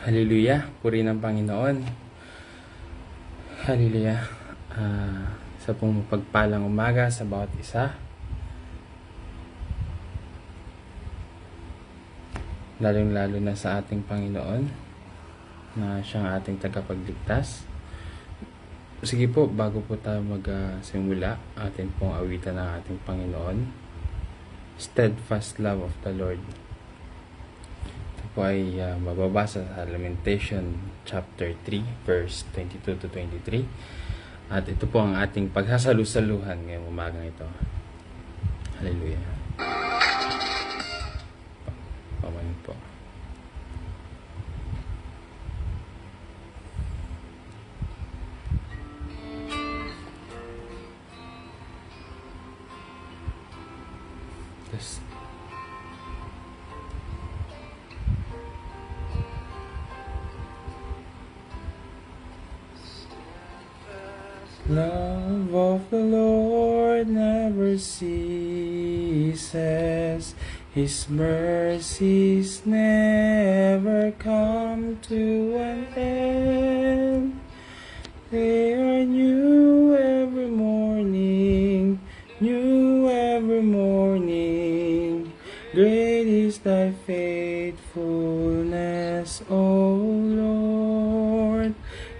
Hallelujah, purihin ng Panginoon. Hallelujah. Sa pong mapagpalang umaga sa bawat isa. Lalong-lalo na sa ating Panginoon na siyang ating tagapagligtas. Sige po, bago po tayo magsimula, atin pong awitan ng ating Panginoon. Steadfast Love of the Lord. Ito po ay mababasa sa Lamentation chapter 3, verse 22 to 23. At ito po ang ating pagsasalu-saluhan ngayong umagang ito. Hallelujah. Pamanin po. Yes. Love of the Lord never ceases. His mercies never come to an end. They are new every morning, new every morning. Great is thy faithfulness, O Lord.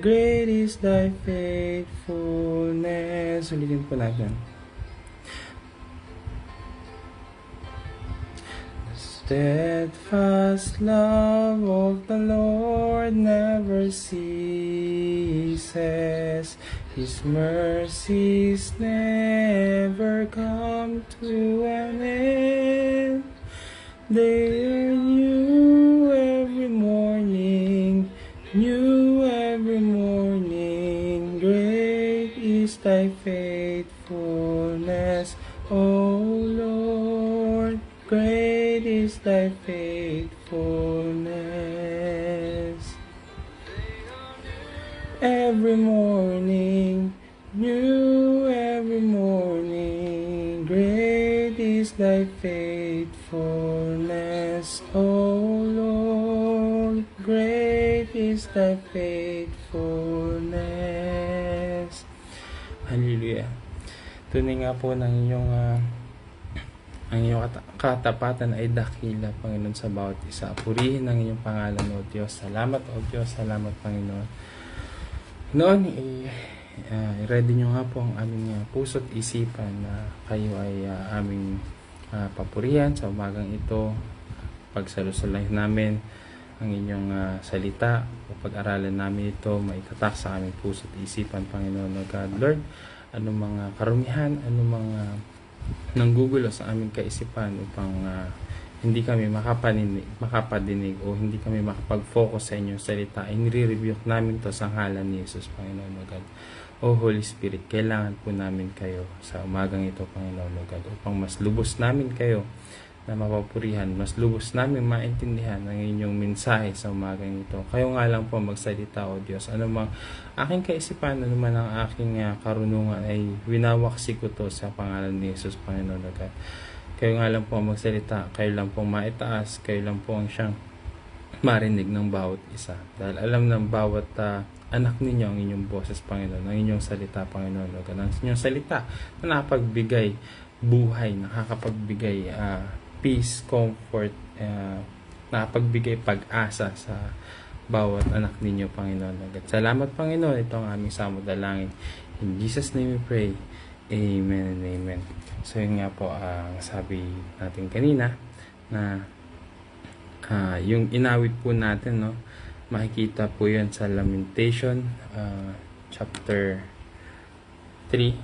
Great is thy faithfulness. Ulitin po natin. The steadfast love of the Lord never ceases. His mercies never come to an end. They are new every morning, new every morning. Great is thy faithfulness, O Lord. Great is thy faithfulness. Every morning, new every morning. Great is thy faithfulness, O Lord. Great is thy faithfulness. Hallelujah. Tunay nga po ng inyong ang iyong katapatan ay dakila, Panginoon, sa bawat isa. Purihin ang iyong pangalan, O Diyos. Salamat, O Diyos. Salamat, Panginoon. Noon, ready nyo nga po ang aming puso't isipan na kayo ay aming papurihan sa umagang ito. Pagsalusalahin namin ang inyong salita o pag-aralan namin ito, maitatak sa aming puso't isipan, Panginoon, O God. Lord, anong mga karumihan, anong mga nanggugulo sa aming kaisipan upang hindi kami makapadinig o hindi kami makapag-focus sa inyong salita, ay nire-rebuke namin to sa ngalan ni Jesus, Panginoon, O God. O Holy Spirit, kailangan po namin kayo sa umagang ito, Panginoon, O God, upang mas lubos namin kayo na mapapurihan, mas lubos namin maintindihan ang inyong mensahe sa umagang ito. Kayo nga lang po magsalita, O Diyos. Ano mang aking kaisipan, ano man ang aking karunungan, ay winawaksi ko to sa pangalan ni Jesus, Panginoon, O God. Kayo nga lang po magsalita, kayo lang po maitaas, kayo lang po ang siyang marinig ng bawat isa. Dahil alam ng bawat anak ninyo ang inyong boses, Panginoon, ang inyong salita, Panginoon, O God. Ang inyong salita na nakapagbigay buhay, nakakapagbigay peace, comfort, nakapagbigay pag-asa sa bawat anak ninyo, Panginoon, O God. Salamat, Panginoon. Ito ang aming samudalangin. In Jesus' name we pray. Amen and amen. So yun nga po ang sabi natin kanina na yung inawit po natin, no, makikita po yun sa Lamentation chapter 3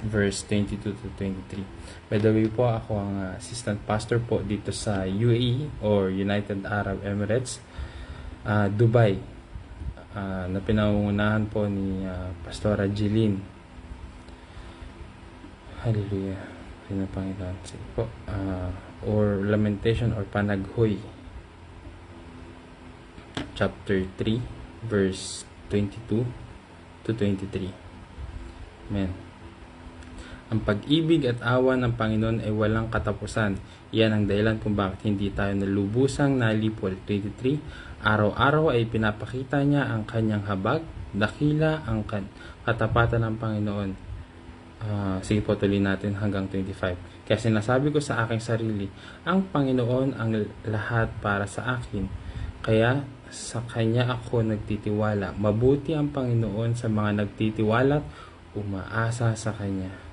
verse 22 to 23. By the way po, ako ang assistant pastor po dito sa UAE or United Arab Emirates, Dubai, na pinangungunahan po ni Pastora Jeline. Hallelujah. Sino Panginoon? Sige po. Or Lamentation or Panaghoy. Chapter 3, verse 22 to 23. Amen. Ang pag-ibig at awa ng Panginoon ay walang katapusan. Yan ang dahilan kung bakit hindi tayo nalubusang nalipol. 23. Araw-araw ay pinapakita niya ang kanyang habag, dakila ang katapatan ng Panginoon. Sige po, tuloy natin hanggang 25. Kaya sinasabi ko sa aking sarili, ang Panginoon ang lahat para sa akin. Kaya sa Kanya ako nagtitiwala. Mabuti ang Panginoon sa mga nagtitiwala at umaasa sa Kanya.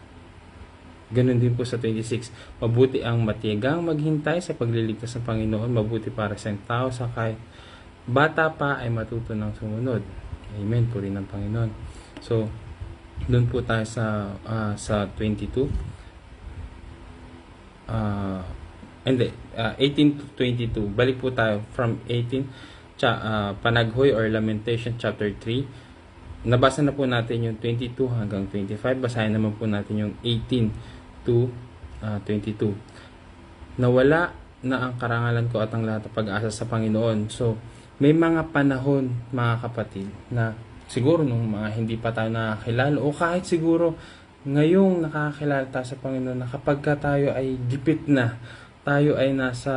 Ganun din po sa 26. Mabuti ang matiyagang maghintay sa pagliligtas ng Panginoon. Mabuti para sa tao sa kahit bata pa ay matuto ng sumunod. Amen po rin ng Panginoon. So, doon po tayo sa 22. 18 to 22. Balik po tayo from 18. Panaghoy or Lamentation chapter 3. Nabasa na po natin yung 22 hanggang 25. Basahin naman po natin yung 18 to 22. Nawala na ang karangalan ko at ang lahat ng pag-asa sa Panginoon. So, may mga panahon, mga kapatid, na siguro nung mga hindi pa tayo nakakilala o kahit siguro ngayong nakakilala tayo sa Panginoon na kapag tayo ay gipit na, tayo ay nasa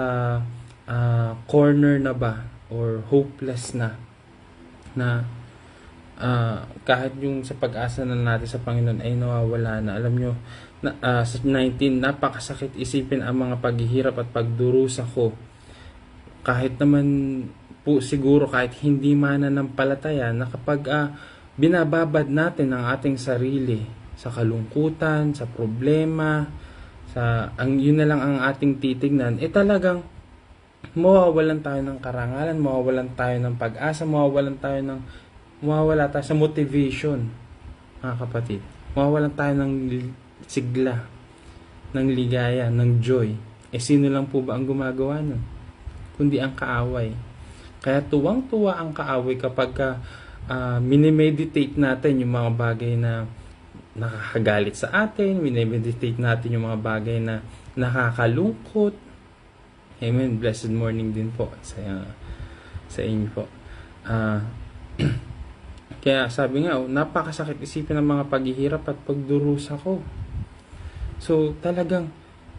corner na ba or hopeless na kahit yung sa pag-asa na natin sa Panginoon ay nawawala na. Alam nyo, sa 19, napakasakit isipin ang mga paghihirap at pagdurusa ko. Kahit naman po siguro, kahit hindi mananampalataya, na kapag binababad natin ang ating sarili sa kalungkutan, sa problema, yun na lang ang ating titignan, talagang mawawalan tayo ng karangalan, mawawalan tayo ng pag-asa, mawawala tayo sa motivation, mga kapatid. Mawawalan tayo ng sigla, ng ligaya, ng joy. Sino lang po ba ang gumagawa nun? Kundi ang kaaway. Kaya tuwang-tuwa ang kaaway kapag minimeditate natin yung mga bagay na nakakagalit sa atin, minimeditate natin yung mga bagay na nakakalungkot. Amen. Blessed morning din po sa inyo po. Kaya sabi nga, napakasakit isipin ng mga paghihirap at pagdurusa ko. So, talagang,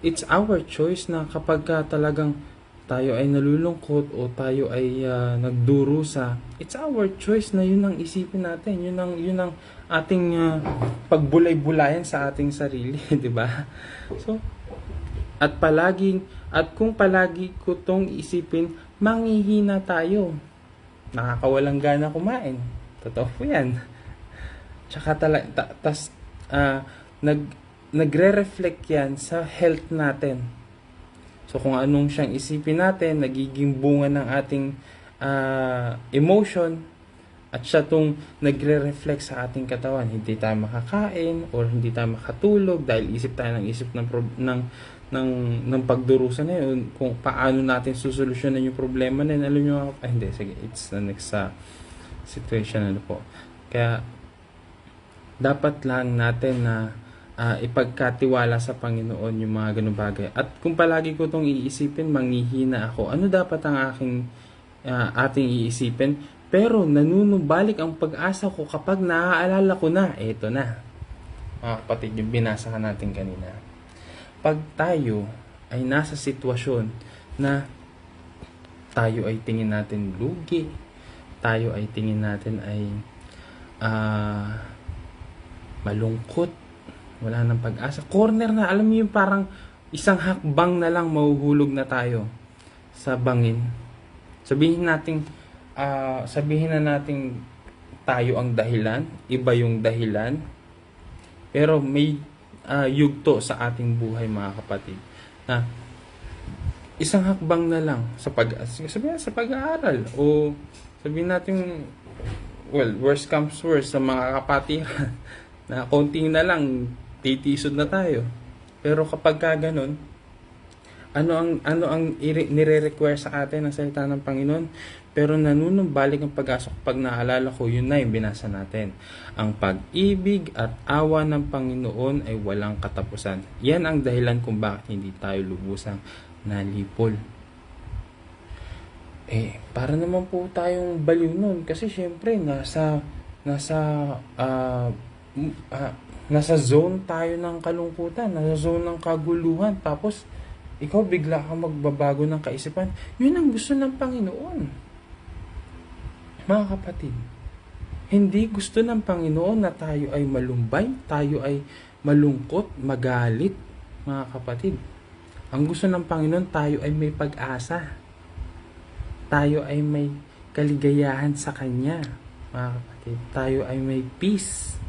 it's our choice na kapag talagang tayo ay nalulungkot o tayo ay nagdurusa, it's our choice na yun ang isipin natin. Yun ang ating pagbulay-bulayan sa ating sarili, di ba? So, at kung palagi ko tong isipin, manghihina tayo. Nakakawalang gana kumain. Totoo po yan. Tsaka nagre-reflect yan sa health natin. So kung anong siyang isipin natin, nagiging bunga ng ating emotion, at siya itong nagre-reflect sa ating katawan. Hindi tayo makakain or hindi tayo makatulog dahil isip tayo ng pagdurusa na yun. Kung paano natin susolusyonan yung problema na yun. Alam nyo, hindi, sige, it's the next situation po. Kaya dapat lang natin na ipagkatiwala sa Panginoon yung mga ganung bagay. At kung palagi ko itong iisipin, manghihina ako. Ano dapat ang ating iisipin? Pero nanunubalik ang pag-asa ko kapag naaalala ko na. Ito na. Mga kapatid, yung binasa natin kanina. Pag tayo ay nasa sitwasyon na tayo ay tingin natin lugi, tayo ay tingin natin ay malungkot, wala nang pag-asa, corner na, alam mo yung parang isang hakbang na lang mahuhulog na tayo sa bangin. Sabihin na natin tayo ang dahilan, iba yung dahilan, pero may yugto sa ating buhay, mga kapatid, na isang hakbang na lang sa pag-aaral, o sabihin natin, worst comes worst, sa mga kapatiran na konting na lang titisod na tayo. Pero kapag ganun, ano ang nire-require sa atin ng salita ng Panginoon? Pero nanunumbalik ang pag-asa pag naalala ko, yun na yung binasa natin. Ang pag-ibig at awa ng Panginoon ay walang katapusan. Yan ang dahilan kung bakit hindi tayo lubusang nalipol. Para naman po tayong baliw nun. Kasi syempre, nasa nasa zone tayo ng kalungkutan, nasa zone ng kaguluhan, tapos ikaw bigla kang magbabago ng kaisipan. Yun ang gusto ng Panginoon. Mga kapatid, hindi gusto ng Panginoon na tayo ay malumbay, tayo ay malungkot, magalit, mga kapatid. Ang gusto ng Panginoon, tayo ay may pag-asa. Tayo ay may kaligayahan sa Kanya, mga kapatid. Tayo ay may peace.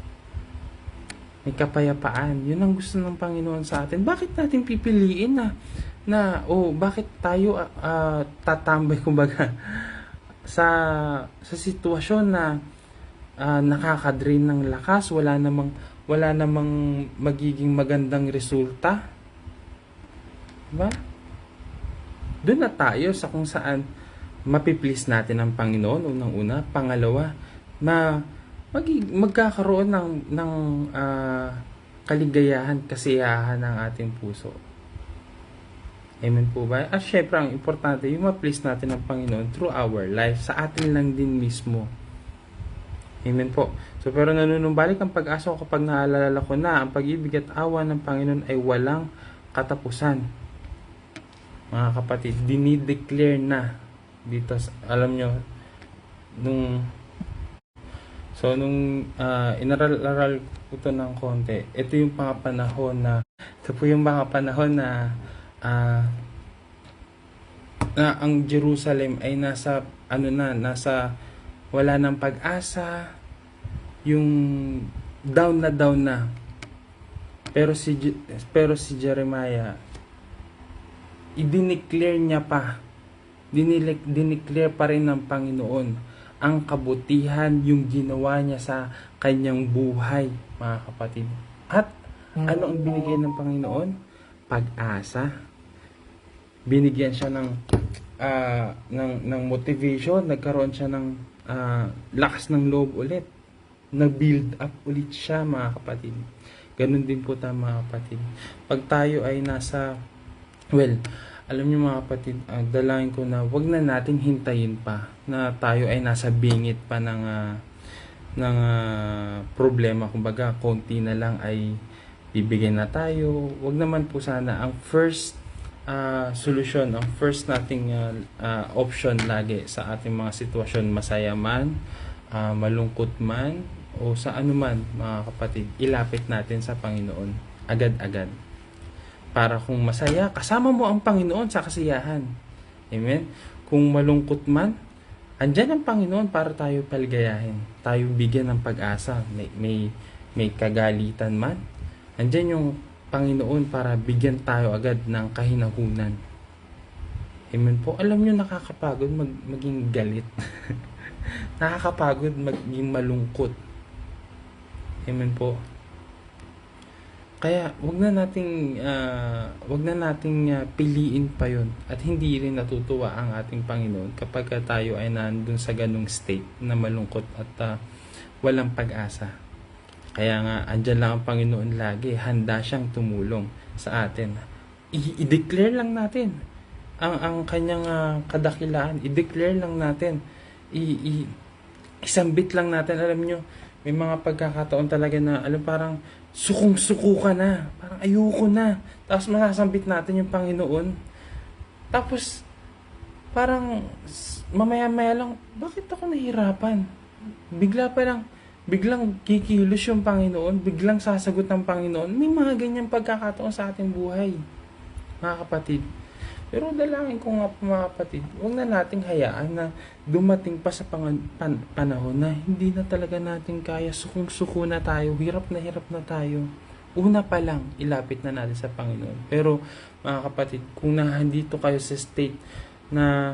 May kapayapaan. Yun ang gusto ng Panginoon sa atin. Bakit natin pipiliin bakit tayo tatambay kumbaga sa sitwasyon na nakaka-drain ng lakas, wala namang magiging magandang resulta. Diba? Doon na tayo sa kung saan mapiplease natin ang Panginoon, unang-una. Pangalawa, magkakaroon ng kaligayahan, kasiyahan ng ating puso. Amen po ba? At syempre, ang importante, yung ma-please natin ang Panginoon through our life, sa atin lang din mismo. Amen po. So, pero nanunumbalik ang pag-asa ko kapag naalala ko na ang pag-ibig at awa ng Panginoon ay walang katapusan. Mga kapatid, dinideclare na dito, alam nyo, nung inaral ko ito ng konti, ito yung mga panahon na ang Jerusalem ay nasa wala ng pag-asa, yung down na. Pero si Jeremiah, i-declare niya pa, dineclare pa rin ng Panginoon ang kabutihan yung ginawa niya sa kanyang buhay, mga kapatid. At ano ang binigay ng Panginoon? Pag-asa. Binigyan siya ng motivation, nagkaroon siya ng lakas ng loob ulit. Nag-build up ulit siya, mga kapatid. Ganun din po tayo, mga kapatid. Pag tayo ay alam niyo, mga kapatid, dalangin ko na wag na nating hintayin pa na tayo ay nasa bingit pa ng problema. Kumbaga, konti na lang ay bibigyan na tayo. Wag naman po sana. Ang first solution, ang first nating option lagi sa ating mga sitwasyon, masaya man, malungkot man, o sa anuman, mga kapatid, ilapit natin sa Panginoon agad-agad. Para kung masaya, kasama mo ang Panginoon sa kasiyahan. Amen? Kung malungkot man, andyan ang Panginoon para tayo paligayahin. Tayo bigyan ng pag-asa. May kagalitan man, andyan yung Panginoon para bigyan tayo agad ng kahinahunan. Amen po. Alam nyo, nakakapagod maging galit. Nakakapagod maging malungkot. Amen po. Kaya wag na nating piliin pa 'yon, at hindi rin natutuwa ang ating Panginoon kapag tayo ay nandun sa ganung state na malungkot at walang pag-asa. Kaya nga andyan lang ang Panginoon lagi, handa siyang tumulong sa atin. I-declare lang natin ang kanyang kadakilaan, i-declare lang natin, isambit lang natin. Alam nyo, may mga pagkakataon talaga na parang sukong-suko ka na. Parang ayoko na. Tapos masasambit natin yung Panginoon. Tapos parang mamaya-maya lang, bakit ako nahihirapan? Biglang kikilos yung Panginoon. Biglang sasagot ng Panginoon. May mga ganyang pagkakataon sa ating buhay, mga kapatid. Pero dalangin ko nga, mga kapatid, huwag na nating hayaan na dumating pa sa panahon na hindi na talaga natin kaya, sukong-suko na tayo, hirap na tayo. Una pa lang, ilapit na natin sa Panginoon. Pero mga kapatid, kung nandito kayo sa state na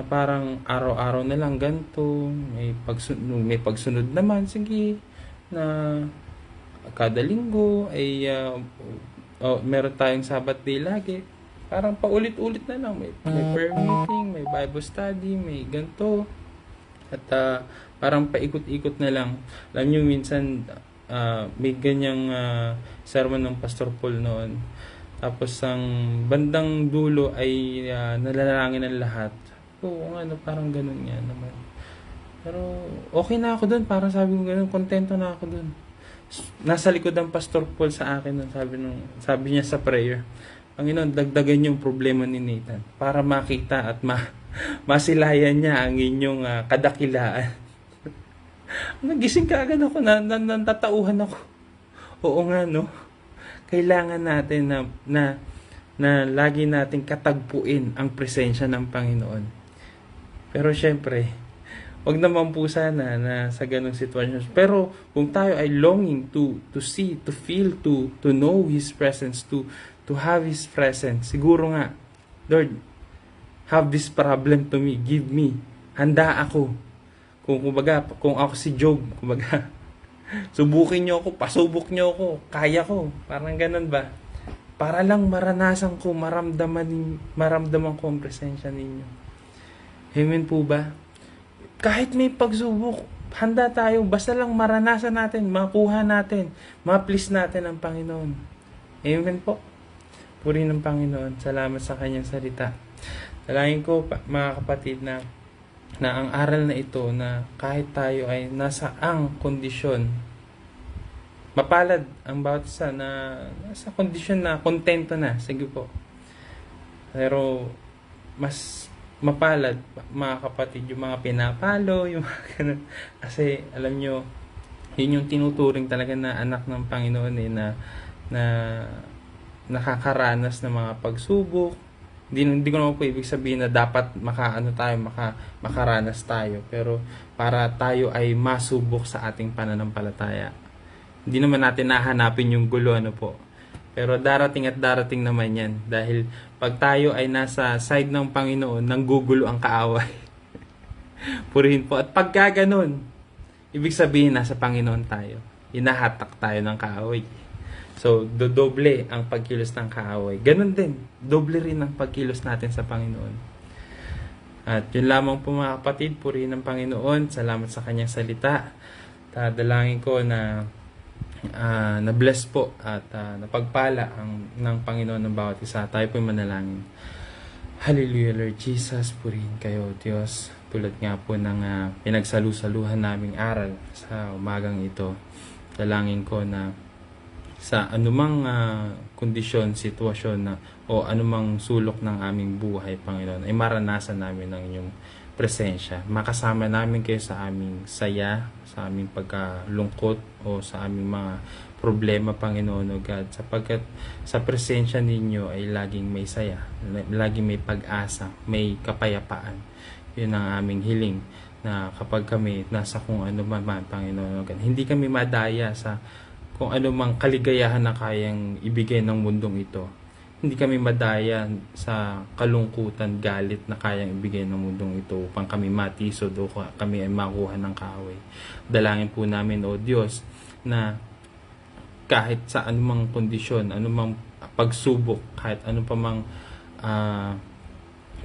parang araw-araw na lang ganito, may pagsunod naman, sige, na kada linggo ay meron tayong Sabbath day lagi. Parang paulit-ulit na lang. May prayer meeting, may Bible study, may ganito. At parang paikot-ikot na lang. Alam nyo, minsan may ganyang sermon ng Pastor Paul noon. Tapos ang bandang dulo ay nalalangin ng lahat. Oo, parang ganun nga naman. Pero okay na ako dun. Parang sabi ko ganun, kontento na ako dun. Nasa likod ang Pastor Paul sa akin, sabi niya sa prayer, Panginoon, dagdagan yung problema ni Nathan para makita at masilayan niya ang inyong kadakilaan. Nagising ka agad ako, natatauhan ako. Oo nga, no? Kailangan natin na lagi nating katagpuin ang presensya ng Panginoon. Pero syempre, wag naman po sana na sa ganung sitwasyon. Pero kung tayo ay longing to see, to feel, to know His presence, to have His presence, siguro nga, Lord, have this problem to me, give me. Handa ako. Kung ako si Job, subukin niyo ako, pasubok niyo ako, kaya ko. Parang ganun ba? Para lang maranasan ko, maramdaman ko ang presensya ninyo. Amen po ba? Kahit may pagsubok, handa tayo, basta lang maranasan natin, makuha natin, ma-please natin ang Panginoon. Amen po. Puri ng Panginoon. Salamat sa kanyang salita. Dalangin ko, mga kapatid, na ang aral na ito, na kahit tayo ay nasa ang kondisyon, mapalad ang bawat isa na nasa kondisyon na kontento na, sige po. Pero mas mapalad, mga kapatid, yung mga pinapalo, yung mga ganun. Kasi alam nyo, yun yung tinuturing talaga na anak ng Panginoon na nakakaranas ng mga pagsubok. Hindi ko naman po ibig sabihin na dapat makaranas tayo, pero para tayo ay masubok sa ating pananampalataya. Hindi naman natin nahanapin yung gulo, po. Pero darating at darating naman yan. Dahil pag tayo ay nasa side ng Panginoon, nanggugulo ang kaaway. Purihin po. At pagka ganun, ibig sabihin nasa Panginoon tayo. Hinahatak tayo ng kaaway. So, doble ang pagkilos ng kaaway. Ganun din, doble rin ang pagkilos natin sa Panginoon. At yun lamang po, mga kapatid, purihin ng Panginoon. Salamat sa kanyang salita. Dalangin ko na na-bless po at napagpala ng Panginoon ng bawat isa. Tayo po manalangin. Hallelujah, Lord Jesus. Purihin kayo, Diyos. Tulad nga po ng pinagsalusaluhan naming aral sa umagang ito. Dalangin ko na sa anumang kondisyon, sitwasyon o anumang sulok ng aming buhay, Panginoon, ay maranasan namin ang inyong presensya. Makasama namin kayo sa aming saya, sa aming pagkalungkot o sa aming mga problema, Panginoon o God, sapagkat sa presensya ninyo ay laging may saya, laging may pag-asa, may kapayapaan. Yun ang aming hiling, na kapag kami nasa kung ano man, Panginoon o God, hindi kami madaya sa kung ano mang kaligayahan na kayang ibigay ng mundong ito. Hindi kami madaya sa kalungkutan, galit na kayang ibigay ng mundong ito upang kami matisod o kami ay makuha ng kaaway. Dalangin po namin, O Diyos, na kahit sa anumang kondisyon, anumang pagsubok, kahit ano pa mang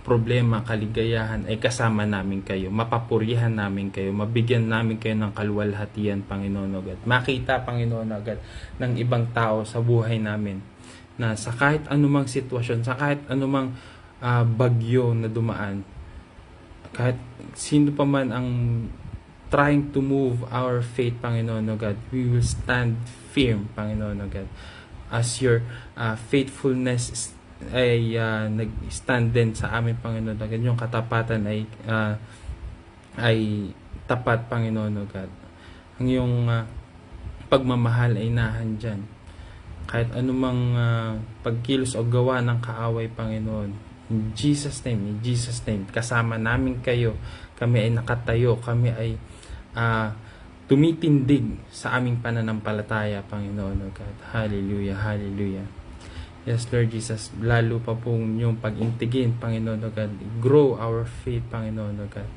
problema, kaligayahan, ay kasama namin kayo, mapapurihan namin kayo, mabigyan namin kayo ng kaluwalhatian, Panginoon agad. Makita, Panginoon agad, ng ibang tao sa buhay namin, na sa kahit anumang sitwasyon, sa kahit anumang bagyo na dumaan, kahit sino pa man ang trying to move our faith, Panginoon agad, we will stand firm, Panginoon agad, as your faithfulness ay nag-stand din sa amin, Panginoon agad. Yung katapatan ay tapat, Panginoon agad. Ang iyong pagmamahal ay nahandyan. Kahit anumang pagkilos o gawa ng kaaway, Panginoon, in Jesus' name, kasama namin kayo. Kami ay nakatayo, kami ay tumitindig sa aming pananampalataya, Panginoon agad. Hallelujah, hallelujah. Yes, Lord Jesus, lalo pa pong yung pag-intigin, Panginoon o God, grow our faith, Panginoon o God.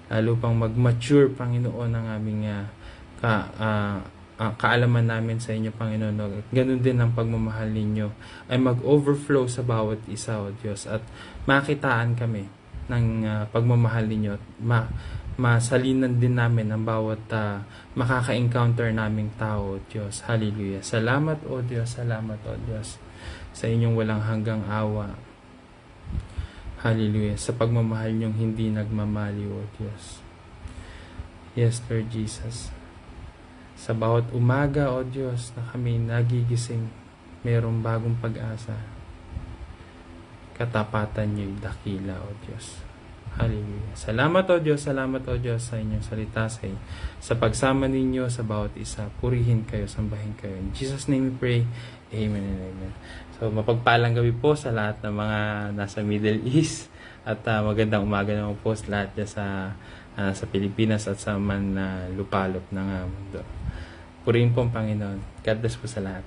Lalo pang mag-mature, Panginoon, ang aming kaalaman namin sa inyo, Panginoon o God. Ganun din ang pagmamahal ninyo ay mag-overflow sa bawat isa, O Diyos, at makitaan kami ng pagmamahal ninyo at masalinan din namin ang bawat makaka-encounter naming tao, O Diyos. Hallelujah. Salamat, O Diyos. Salamat, O Diyos, sa inyong walang hanggang awa. Hallelujah. Sa pagmamahal niyong hindi nagmamaliw, O Diyos. Yes, Lord Jesus. Sa bawat umaga, O Diyos, na kami nagigising, mayroong bagong pag-asa. Katapatan niyo'y dakila, O Diyos. Hallelujah. Salamat, O Diyos, sa inyong salita, sa pagsama ninyo sa bawat isa. Purihin kayo, sambahin kayo. In Jesus' name we pray. Amen and amen. So, mapagpalang gabi po sa lahat ng mga nasa Middle East. At magandang umaga naman po sa lahat dyan sa Pilipinas at sa man lupalop ng mundo. Purihin po ang Panginoon. God bless po sa lahat.